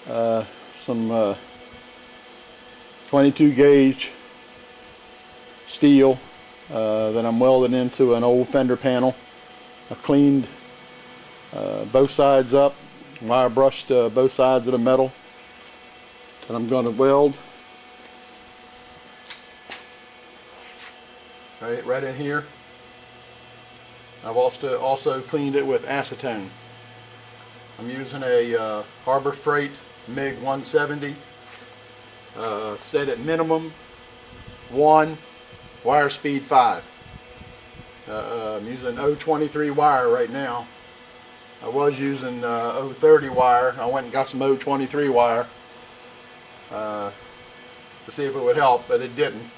some 22 gauge steel that I'm welding into an old fender panel. I cleaned both sides up, wire brushed both sides of the metal, and I'm going to weld right in here. I've also cleaned it with acetone. I'm using a Harbor Freight MiG 170, set at minimum 1, wire speed 5. I'm using 023 wire right now. I was using 030 wire. I went and got some 023 wire to see if it would help, but it didn't.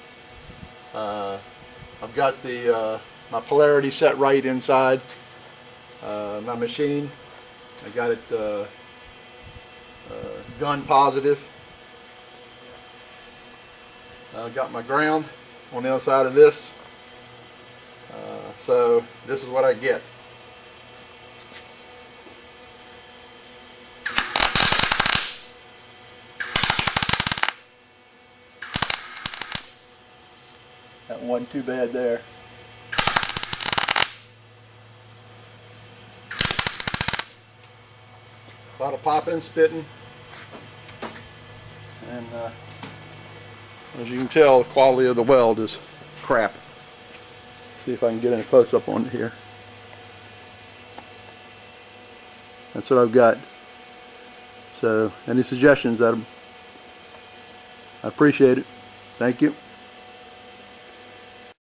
I've got my polarity set right inside my machine. I got it gun positive. I got my ground on the other side of this. So this is what I get. That wasn't too bad there. A lot of popping and spitting, and as you can tell, the quality of the weld is crap. See if I can get in a close-up on it here. That's what I've got. So any suggestions, Adam? I appreciate it. Thank you.